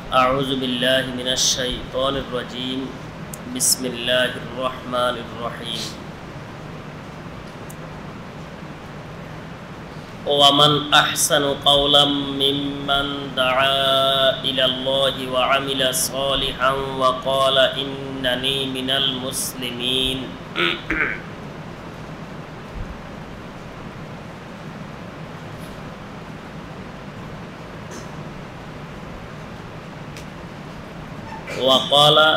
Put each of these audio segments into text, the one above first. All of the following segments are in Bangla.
أعوذ بالله من الشيطان الرجيم بسم الله الرحمن الرحيم ومن أحسن قولا ممن دعا إلى الله وعمل صالحا وقال إنني من المسلمين ওয়াকালা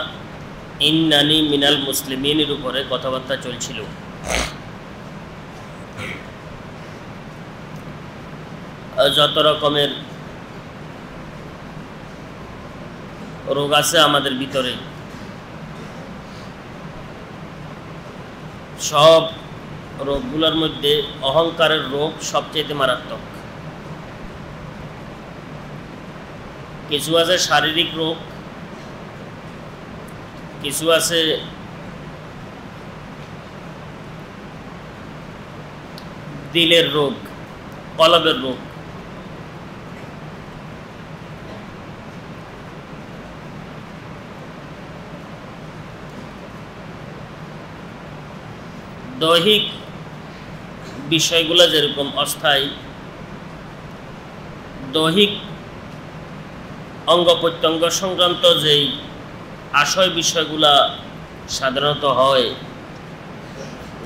ইন্নানি মিনাল মুসলিমিনের উপরে কথাবার্তা চলছিল। যত রকমের রোগ আছে আমাদের ভিতরে, সব রোগগুলোর মধ্যে অহংকারের রোগ সবচেয়ে মারাত্মক। কিছু আছে শারীরিক রোগ, কিছু আছে দিলের রোগ, কলবের রোগ। দৈহিক বিষয়গুলো যেরকম অস্থায়ী, দৈহিক অঙ্গ প্রত্যঙ্গ সংক্রান্ত যেই আশয় বিষয়গুলা সাধারণত হয়,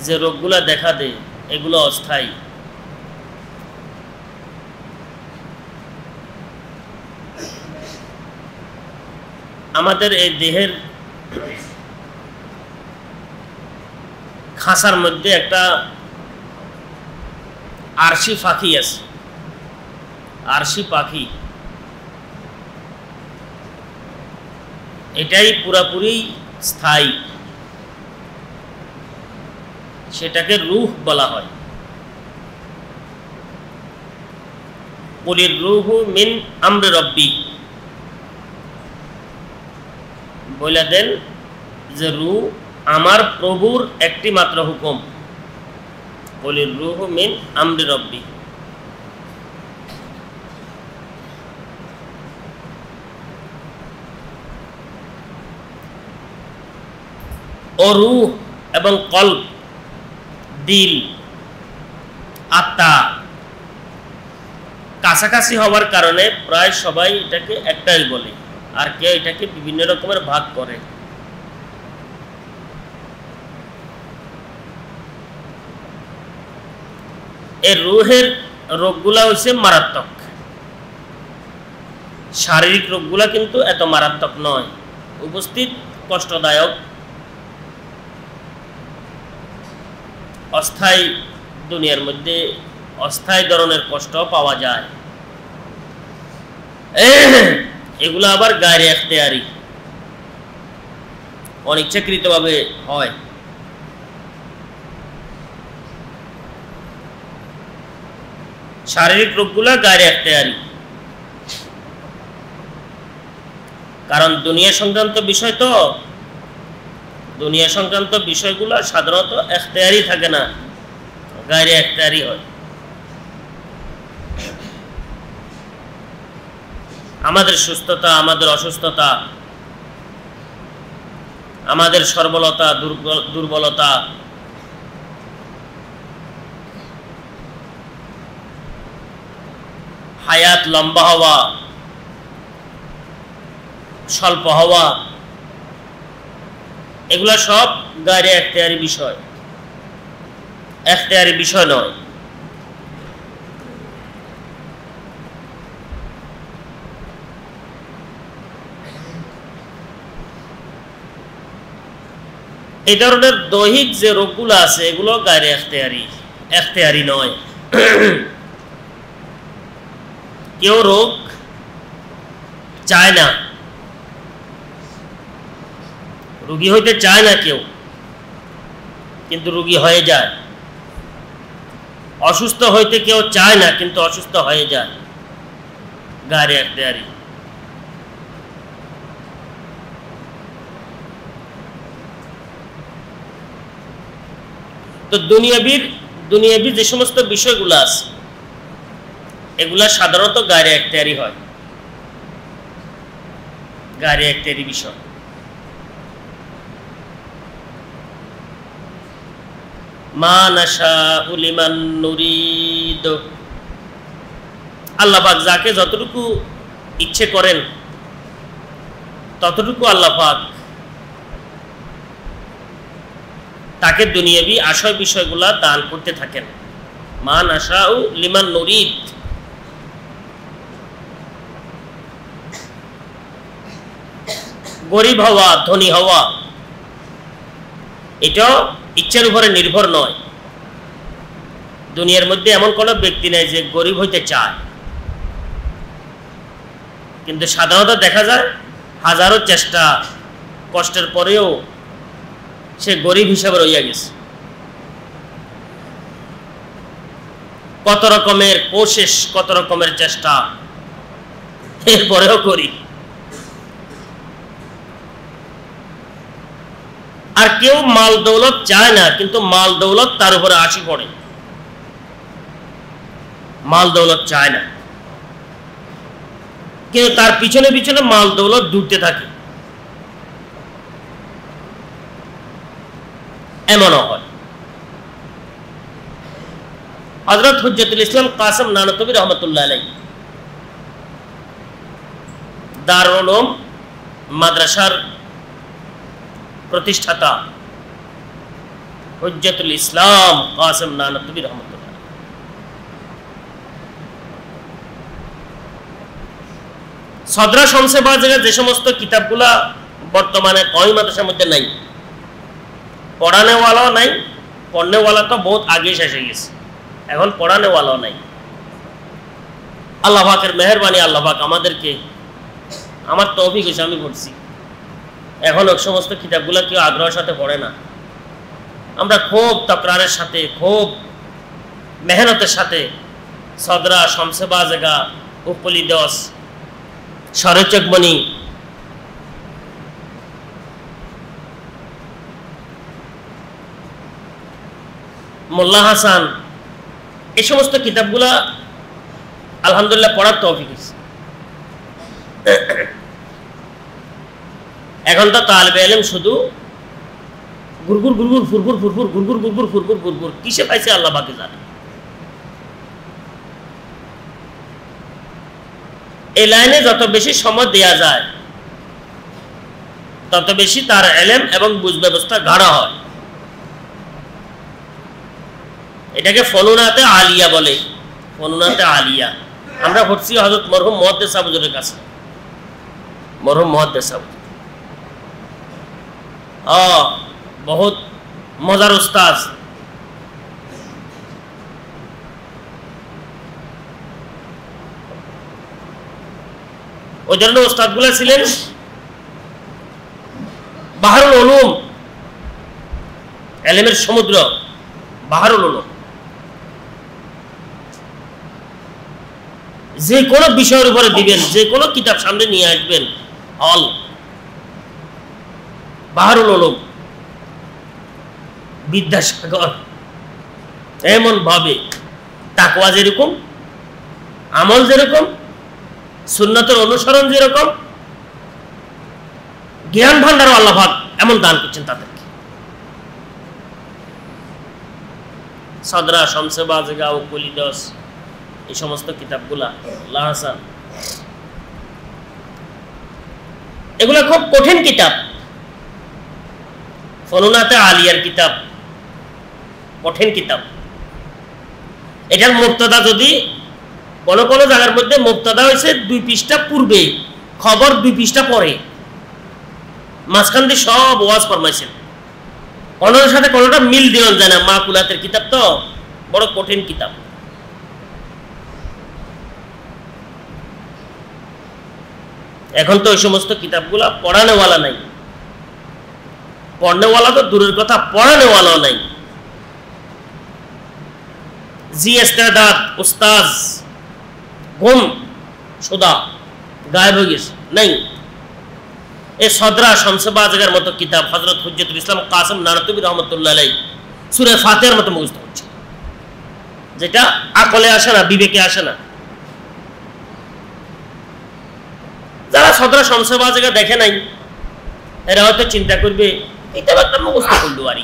যে রোগগুলা দেখা দেয়, এগুলো অস্থায়ী। আমাদের এই দেহের খাঁচার মধ্যে একটা আরশি পাখি আছে, আরশি পাখি। এটাই পুরাপুরি স্থায়ী, সেটাকে রূহ বলা হয়। কুলির রূহু মিন আমরি রব্বি, বলে দেন যে রূহ আমার প্রভুর একটি মাত্র হুকুম। কুলির রূহু মিন আমরি রব্বি। ও রূহ এবং কলব, দিল, আত্মা কাছাকাছি হওয়ার কারণে প্রায় সবাই এটাকে একটাই বলে, আর কেউ এটাকে বিভিন্ন রকমের ভাগ করে। এই রূহের রোগগুলা হচ্ছে মারাত্মক, শারীরিক রোগগুলা কিন্তু এত মারাত্মক নয়, উপস্থিত কষ্টদায়ক, অস্থায়ী। দুনিয়ার মধ্যে অস্থায়ী ধরনের কষ্ট পাওয়া যায়, এগুলো আবার গায়রে ইখতিয়ারি, অনিচ্ছাকৃতভাবে হয়। শারীরিক রোগগুলো গায়রে ইখতিয়ারি, কারণ দুনিয়া সংক্রান্ত বিষয় তো, দুনিয়া সংক্রান্ত বিষয়গুলো সাধারণত ইখতিয়ারি থাকে না, গায়রে ইখতিয়ারি হয়। আমাদের সুস্থতা, আমাদের অসুস্থতা, আমাদের সর্বলতা, দুর্বলতা, হায়াত লম্বা হওয়া, স্বল্প হওয়া, এগুলা সব গায়রে ইখতিয়ারি বিষয়, ইখতিয়ারি বিষয় নয়। এই ধরনের দৈহিক যে রোগগুলো আছে, এগুলো গায়রে ইখতিয়ারি, ইখতিয়ারি নয়। কেউ রোগ চায় না, রোগী হইতে চায় না কেউ, কিন্তু রোগী হয়ে যায়। অসুস্থ হইতে কেউ চায় না, কিন্তু অসুস্থ হয়ে যায়, গায়রে ইখতিয়ারি। তো দুনিয়াবি যে সমস্ত বিষয়গুলো আছে, এগুলা সাধারণত গায়রে ইখতিয়ারি হয়। গাড়ি একটারই বিষয়। মা নাশাউ লিমান নুরিদ, আল্লাহ পাক যাকে যতটুকু ইচ্ছে করেন ততটুকু আল্লাহ পাক তাকে দুনিয়াবি আশয় বিষয়গুলা দান করতে থাকেন। মা নাশাউ লিমান নুরিদ, গরিব হওয়া ধনী হওয়া এটা ইচ্ছার উপরে নির্ভর নয়। দুনিয়ার মধ্যে এমন কোনো ব্যক্তি নেই যে গরিব হইতে চায়, কিন্তু সাধারণত দেখা যায় হাজারো চেষ্টা কষ্টের পরেও সে গরিব হিসাবে রইয়া গেছে। কত রকমের কোশিশ, কত রকমের চেষ্টা, এরপরেও করি। আর কেউ মাল দৌলত চায় না, কিন্তু মাল দৌলত তার উপরে আসি পড়ে। মাল দৌলত চায় না, কিন্তু তার পিছনে পিছনে মাল দৌলত দৌড়তে থাকে, এমনও হয়। হযরত হুজ্জাতুল ইসলাম কাসেম নানতবী রহমতুল্লাহ আলাইহি দারুল উলুম মাদ্রাসার প্রতিষ্ঠাতা হুজ্জাতুল ইসলাম কাসেম নানতবী রহমতুল্লাহ, সদরা শমসে বাজেগা যে সমস্ত কিতাবগুলা বর্তমানে কওমি মাদ্রাসার মধ্যে নাই, পড়ানেওয়ালাও নাই, পড়নেওয়ালা তো বহুত আগে শেষ হয়ে গেছে, এখন পড়ানেওয়ালাও নাই। আল্লাহ পাকের মেহেরবানি, আল্লাহ পাক আমাদেরকে, আমার তৌফিক হয়েছে আমি পড়ছি, এখন ওই সমস্ত কিতাবগুলা কেউ আগ্রহের সাথে পড়ে না। আমরা খুব তকরারের সাথে, খুব মেহনতের সাথে সদরা শমসে বাজেগা, উপলি দশ, সরচকমণি, মোল্লা হাসান, এই সমস্ত কিতাবগুলা আলহামদুলিল্লাহ পড়ার তৌফিক হয়েছে। এখন তো তালিবে ইলম শুধু গুরগুর গুরগুর ফুরফুর ফুরফুর গুরগুর গুরগুর ফুরফুর ফুরফুর, কিসে পাইছে আল্লাহ পাকে জানে। এই লাইনে যত বেশি সময় দেয়া যায় তত বেশি তার ইলম এবং বুঝ ব্যবস্থা গাঢ় হয়। এটাকে ফনুনাতে আলিয়া বলে, ফনুনাতে আলিয়া। আমরা পড়ছি হযরত মরহুম মুহাদ্দিস সাহেব হুজুরের কাছে, মরহুম মুহাদ্দিস সাহেব বহুত মজার উস্তাদ। ওই ধরনের উস্তাদগুলো ছিলেন বাহরুল উলুম, ইলমের সমুদ্র, বাহরুল উলুম। যে কোনো বিষয়ের উপরে দিবেন, যে কোনো কিতাব সামনে নিয়ে আসবেন, অল বাহরুল উলুম, বিদ্যাসাগর। এমন ভাবে তাকওয়া যেরকম, আমল যেরকম, সুন্নতের অনুসরণ যেরকম, জ্ঞান ভান্ডার আল্লাহ পাক এমন দান করছেন তাদেরকে। সদরা শমসে বাজেগা, উপলি দশ, এই সমস্ত কিতাবগুলা, মোল্লা হাসান, এগুলা খুব কঠিন কিতাব। ফনুনাতে আলিয়ার কিতাব কঠিন কিতাব। এটার মুবতাদা যদি কোন কোন জায়গার মধ্যে মুবতাদা হয়েছে 2 পৃষ্ঠা পূর্বে, খবর 2 পৃষ্ঠা পরে, মাঝখান দিয়ে সব ওয়াজ ফরমাইছেন, কোনোটার সাথে কোনোটা মিল দেওয়া যায় না। মাকুলাতের কিতাব তো বড় কঠিন কিতাব। এখন তো ওই সমস্ত কিতাবগুলা পড়ানেওয়ালা নাই, পড়নেওয়ালা তো দূরের কথা, পড়ানেওয়ালাও নাই। জি ইস্তেদাদ উস্তাজ গুম সুদা গায়েব হয়ে গেছে, নাই। এই সদরা শমসে বাজেগার মতো কিতাব হযরত হুজ্জাতুল ইসলাম কাসেম নানতবী রহমতুল্লাহ আলাইহি সূরা ফাতিহার মতো মুখস্থ হচ্ছে, যেটা আকলে আসে না, বিবেকে আসে না। যারা সদরা সংসভা জায়গা দেখে নাই, এরা হয়তো চিন্তা করবে কিতাব একটা মুখস্থ করলো আর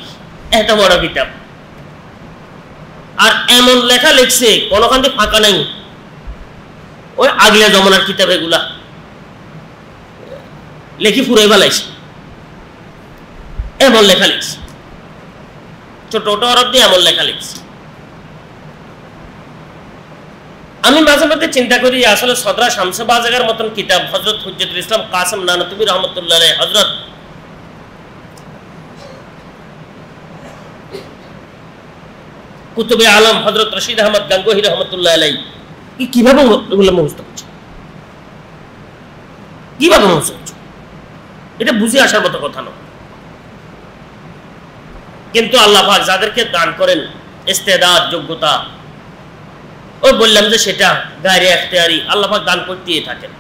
এত বড় কিতাব, আর এমন লেখা লিখছে কোনোখান থেকে ফাঁকা নাই, ওই আগলা জমানার কিতাব এগুলা লেখি ফুরাই বেলাইছে, এমন লেখা লিখছে, ছোট ছোট হরফ দিয়ে এমন লেখা লিখছে। আমি মাঝে মধ্যে চিন্তা করি আসলে সদরা শামসে বাজারের মতন কিতাব হযরত হুজ্জাতুল ইসলাম কাসেম নানতুবি রহমাতুল্লাহ আলাইহি, হযরত কুতুবে আলম হযরত রশিদ আহমদ গাঙ্গুহি রহমাতুল্লাহ আলাইহি কিভাবে এগুলো মুখস্থ করছে, কিভাবে মুখস্থ করছে, এটা বুঝে আসার মতো কথা নয়। কিন্তু আল্লাহ পাক যাদেরকে দান করেন ইস্তেদাদ, যোগ্যতা, ওই বললাম যে সেটা গায়রে ইখতিয়ারি, আল্লাহ পাক দান করতেই থাকেন,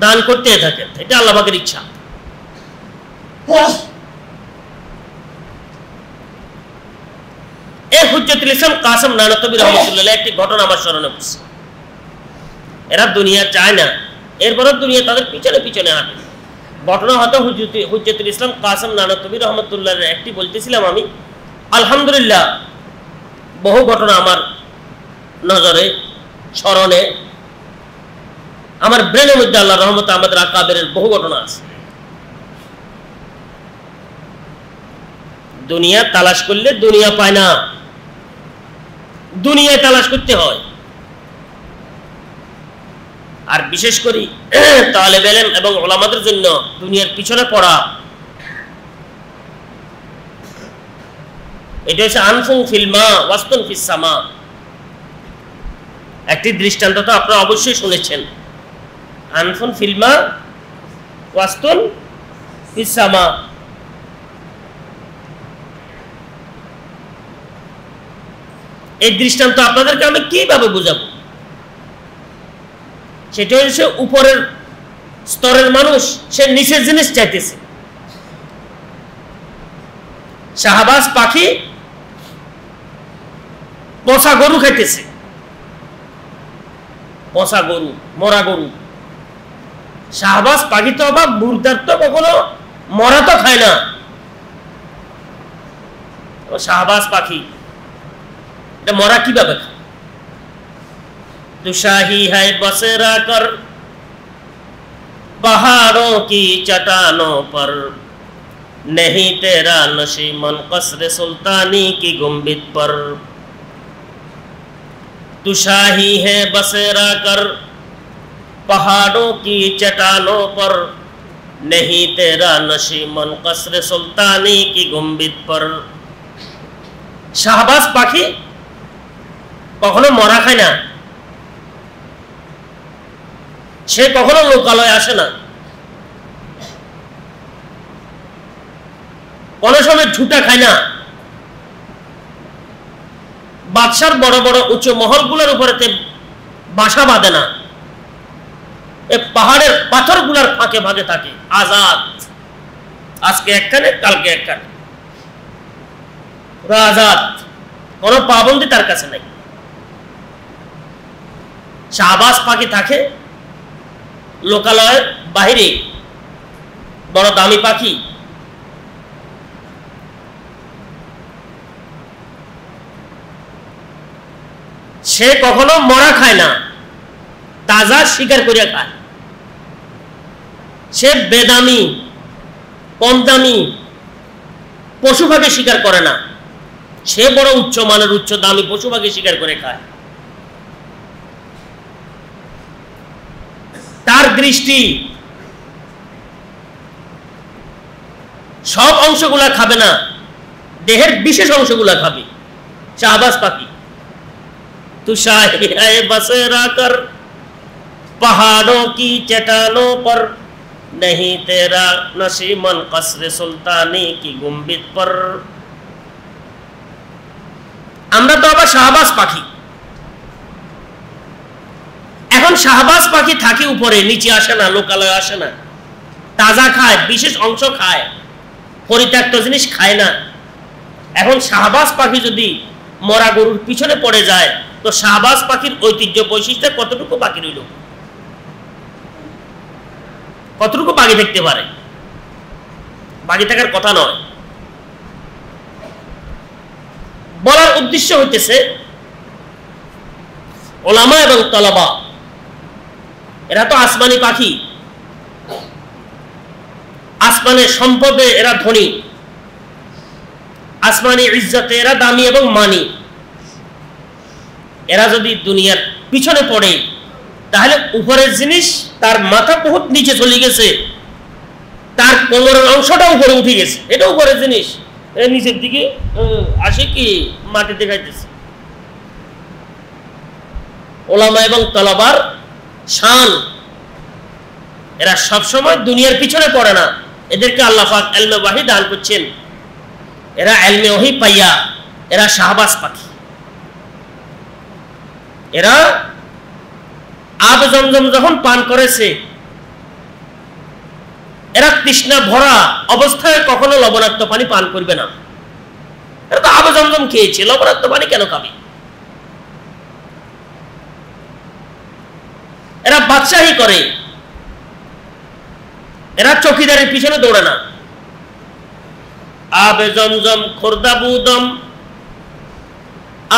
দান করতেই থাকেন, এটা আল্লাহ পাকের ইচ্ছা। এই হুজ্জাতুল ইসলাম কাসেম নানতুবি রহমাতুল্লাহ আলাইহি একটি ঘটনা আমার স্মরণে পড়ছে। এরা দুনিয়া চায় না, এরপরও দুনিয়া তাদের পিছনে পিছনে হাঁটে। ঘটনা হয়তো হুজ্জাতুল ইসলাম কাসেম নানতুবি রহমাতুল্লাহ আলাইহি একটি বলতেছিলাম আমি, আলহামদুলিল্লাহ বহু ঘটনা আমার নজরে, স্মরণে, আমার ব্রেনের মধ্যে আল্লাহর রহমতে আমাদের আকাবেরের বহু ঘটনা আছে। দুনিয়া তালাশ করলে দুনিয়া পায় না, দুনিয়ায় তালাশ করতে হয়। আর বিশেষ করে তালেব ইলম এবং উলামাদের জন্য দুনিয়ার পিছনে পড়া এটা হচ্ছে আনফুন ফিলমা ওয়াস্তুন ফিস সামা। একটি দৃষ্টান্ত তো আপনারা অবশ্যই শুনেছেন, আনফুন ফিলমা ওয়াস্তুন ফিস সামা। এই দৃষ্টান্ত আপনাদেরকে আমি কিভাবে বুঝাবো? সেটা হচ্ছে উপরের স্তরের মানুষ সে নিচের জিনিস চাইতেছে। শাহবাজ পাখি পচা গরু খাইতেছে, পচা গরু, মরা গরু। শাহবাজ পাখি তো আবার মুর্দার তো কখনো মরা তো খায় না, শাহবাজ পাখি এটা মরা কিভাবে খায়? दुशाही है बसेरा कर पहाड़ों की चट्टानों पर, नहीं तेरा नशीमन कसर सुल्तानी की गुंबद पर। दुशाही है बसेरा कर पहाड़ों की चट्टानों पर, नहीं तेरा नशीमन कसर सुल्तानी की गुंबद पर। শাহবাজ পাখি কখনো মরা খায় না, সে কখনো লোকালয়ে আসে না, কোন সময় ঝুটা খায় না, বাদশার বড় বড় উঁচু মহলগুলোর উপরে বাসা বাঁধে না, এ পাহাড়ের পাথরগুলোর ফাঁকে ফাঁকে থাকে আজাদ, আজকে একখানে কালকে একখানে, আজাদ, কোন পাবন্দি তার কাছে নাই। শাহবাজ পাখি থাকে লোকালয়ের বাহিরে, বড় দামি পাখি। সে কখনো মরা খায় না, তাজা শিকার করিয়া খায়। সে বেদামি কম দামি পশু পাখি শিকার করে না, সে বড় উচ্চ মানের উচ্চ দামি পশু পাখি শিকার করে খায়। তার দৃষ্টি সব অংশগুলা খাবে না, দেহের বিশেষ অংশগুলা খাবে। শাহবাজ পাখি তু শাহি है बसेरा कर पहाड़ों की चट्टानों पर, नहीं तेरा नशीमन कसर सुल्तानी की गुंबद पर। আমরা তো আবার শাহবাজ পাখি। এখন শাহবাজ পাখি থাকে উপরে, নিচে আসে না, লোকালয়ে আসে না, তাজা খায়, বিশেষ অংশ খায়, পরিত্যক্ত জিনিস খায় না। এখন শাহবাজ পাখি যদি মরা গরুর পিছনে পড়ে যায়, তো শাহবাজ পাখির ঐতিহ্য বৈশিষ্ট্য কতটুকু বাকি রইল? কতটুকু বাকি থাকতে পারে? বাকি থাকার কথা নয়। বলার উদ্দেশ্য হইতেছে ওলামা এবং তলাবা এরা তো আসমানি পাখি, আসমানের সম্পদে এরা ধনী, আসমানি ইজ্জতে এরা দামি এবং মানি। এরা যদি দুনিয়ার পিছনে পড়ে তাহলে উপরের জিনিস তার মাথা বহুত নিচে চলে গেছে, তার কোমরের অংশটা উপরে উঠে গেছে, এটা উপরের জিনিস, নিচের দিকে আসে কি মাটি দেখাইতেছে। ওলামা এবং তলাবার শান, এরা সবসময় দুনিয়ার পিছনে পড়ে না, এদেরকে আল্লাহ পাক ইলমে ওয়াহি দান করছেন। এরা ইলমে ওয়াহি পাইয়া এরা শাহবাজ পাখি। এরা আব জমজম যখন পান করেছে, এরা তৃষ্ণা ভরা অবস্থায় কখনো লবণাক্ত পানি পান করবে না। এরা তো আব জমজম খেয়েছে, লবণাক্ত পানি কেন খাবে? এরা বাদশাহী করে, এরা চৌকিদারের পিছনে দৌড়ে না। আবে জমজম খোরদা বুদম,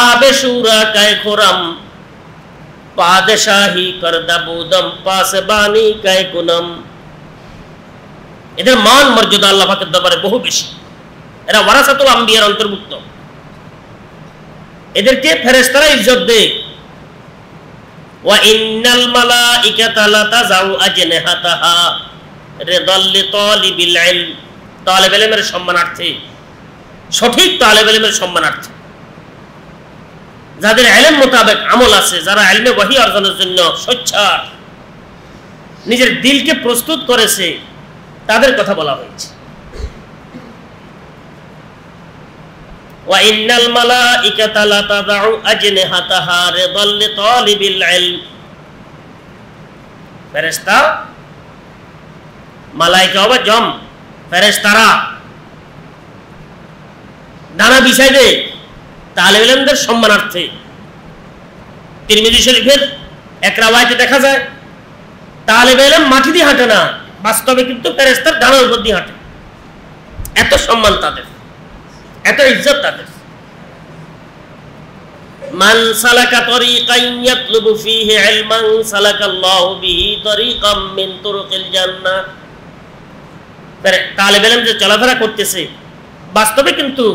আবে সুরা কায় খোরাম, পাদশাহী করদা বুদম, পাসবানি কায় কুনম। এদের মান মর্যাদা আল্লাহ পাকের দরবারে বহু বেশি। এরা ওয়ারাসাতুল আম্বিয়ার অন্তর্ভুক্ত। এদেরকে ফেরেশতারা ইজ্জত দেয়। ওয়া ইন্নাল মালাইকাতা লাতাযাউ আজনিহাতাহা রিদাল লিতালিবিল ইলম। তালিব ইলমের সম্মানার্থে, সঠিক তালিব ইলমের সম্মানার্থে, যাদের ইলম মোতাবেক আমল আছে, যারা ইলমে ওয়াহি অর্জনের জন্য সোচ্চার নিজের দিলকে প্রস্তুত করেছে, তাদের কথা বলা হয়েছে। ওয়া ইন্নাল মালাইকাতা লাতাযাউ আজনিহাতাহা রিদাল লিতালিবিল ইলম। ফেরেশতা, মালাইকা বা জম, ফেরেশতারা ডানা বিছাই দেয় তালিব ইলমদের সম্মানার্থে। তিরমিজি শরীফের এক রাওয়ায়াতে দেখা যায় তালিব ইলম মাটি দিয়ে হাঁটে না, বাস্তবে কিন্তু ফেরেশতার ডানার উপর দিয়ে হাঁটে। এত সম্মান তাদের, এত ইজ্জত তাদের। মান সালাকা তরিকান ইয়াতলুবু ফীহি ইলমান সালাকাল্লাহু বিহি তরিকাম মিন তুরুকিল জান্নাহ। তালিব ইলম যে চলাফেরা করতেছে, বাস্তবে কিন্তু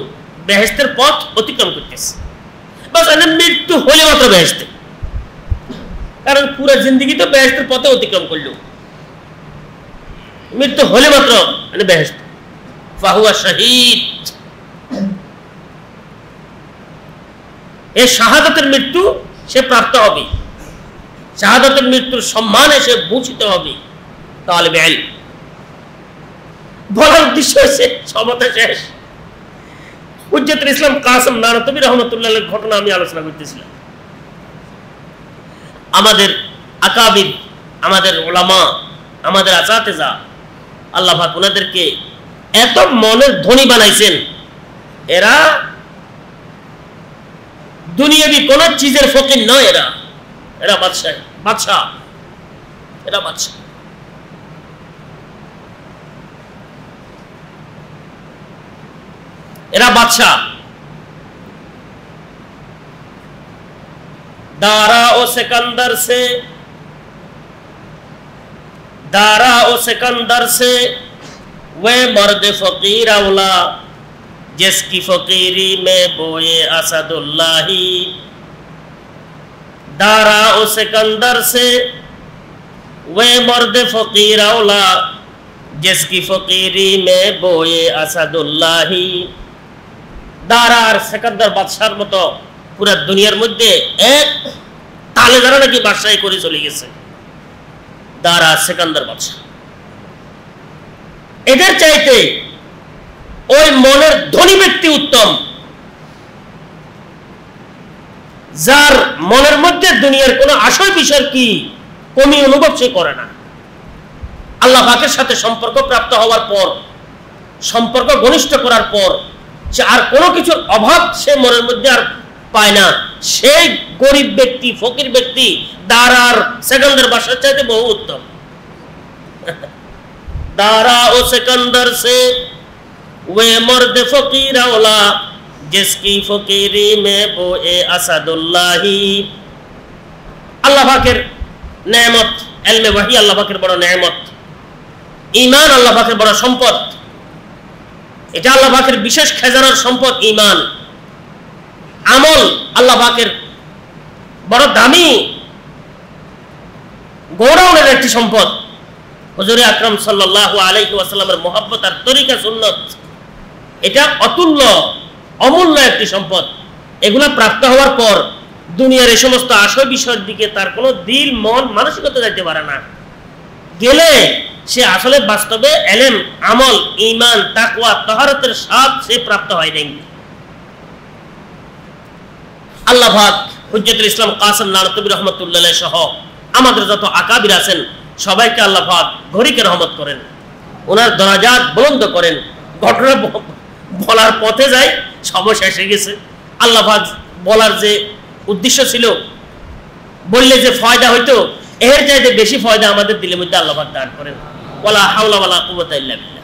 বেহেশতের পথ অতিক্রম করতেছে। বাস মৃত্যু হলে মাত্র বেহেশতে, কারণ পুরো জিন্দেগি তো বেহেশতের পথে অতিক্রম করলো, মৃত্যু হলে মাত্র বেহেশত। ফাহুয়া শহীদ। এই শাহাদাতের মৃত্যু সে প্রাপ্ত হবে, শাহাদাতের মৃত্যুর সম্মানে সে ভূষিত হবে। তালিবে ইলম বলার উদ্দেশ্য হচ্ছে সমতা শেষ। হুজ্জাতুল ইসলাম কাসেম নানতবী রাহমাতুল্লাহ আলাইহির ঘটনা আমি আলোচনা করতেছিলাম। আমাদের আকাবির, আমাদের ওলামা, আমাদের আসাতেজা, আল্লাহ পাক ওনাদেরকে এত মনের ধনী বানাইছেন, এরা দুনিয়াবি কোন চিজের ফকির নয়। এরা বাদশাহ, বাদশাহ, এরা বাদশাহ। এরা বাদশাহ। दारा ओ सिकंदर से, दारा ओ सिकंदर से वे मर्द फकीर अवला जिसकी फकीरी में बोए असदुल्लाही। दारा ओ सिकंदर से वे मर्द फकीर अवला जिसकी फकीरी में बोए असदुल्लाही। दारा और सिकंदर बादशाहर मतो পুরা দুনিয়ার মধ্যে এক তালে যারা নাকি বাদশাহী করে চলে গেছে, দারা সিকান্দার বাদশাহ। এদের চাইতে ওই মনের ধনী ব্যক্তি উত্তম, যার মনের মধ্যে দুনিয়ার কোনো আশয় বিষয় কি কমি অনুভব সে করে না। আল্লাহ পাকের সাথে সম্পর্ক প্রাপ্ত হওয়ার পর, সম্পর্ক ঘনিষ্ঠ করার পর সে আর কোনো কিছুর অভাব সে মনের মধ্যে আর পায় না। সেই গরিব ব্যক্তি, ফকির ব্যক্তি দারার সেকেন্ডের বাসার চাইতে বহু উত্তম। दारा ओ सिकंदर से वे मर्द फकीर औला जिसकी फकीरी में वो ए असदुल्लाही। আল্লাহ পাকের নেয়ামত, ইলমে ওয়াহি আল্লাহ পাকের বড় নেয়ামত, ঈমান আল্লাহ পাকের বড় সম্পদ, এটা আল্লাহ পাকের বিশেষ খেজানার সম্পদ ঈমান। আমল আল্লাহ পাকের বড় দামি গৌরবের একটি সম্পদ। হুজুরে আকরাম সাল্লাল্লাহু আলাইহি ওয়াসাল্লামের মুহাব্বত আর তরিকা সুন্নাত এটা অতুল্য অমূল্য একটি সম্পদ। এগুলা প্রাপ্ত হওয়ার পর দুনিয়ার এই সমস্ত আশয় বিষয়ের দিকে তার কোনো দিল মন মানসিকতা যাইতে পারে না। গেলে সে আসলে বাস্তবে ইলম আমল ঈমান তাকওয়া তাহারাতের স্বাদ সে প্রাপ্ত হয় নাই। আল্লাহ পাক হুজ্জতুল ইসলাম কাসেম নানতুবি রাহমাতুল্লাহ আলাইহি সহ আমাদের যত আকাবির আছেন সবাইকে আল্লাহ পাক ঘরিকে রহমত করেন, ওনার দরাজাত বুলন্দ করেন। ঘটনা বলার পথে যায়, সময় শেষ হয়ে গেছে। আল্লাহ পাক বলার যে উদ্দেশ্য ছিল, বললে যে ফায়দা হইতো, এর চাইতে বেশি ফায়দা আমাদের দিলের মধ্যে আল্লাহ পাক দান করেন। ওয়ালা হাওলা ওয়ালা কুওয়াতা ইল্লা বিল্লাহ।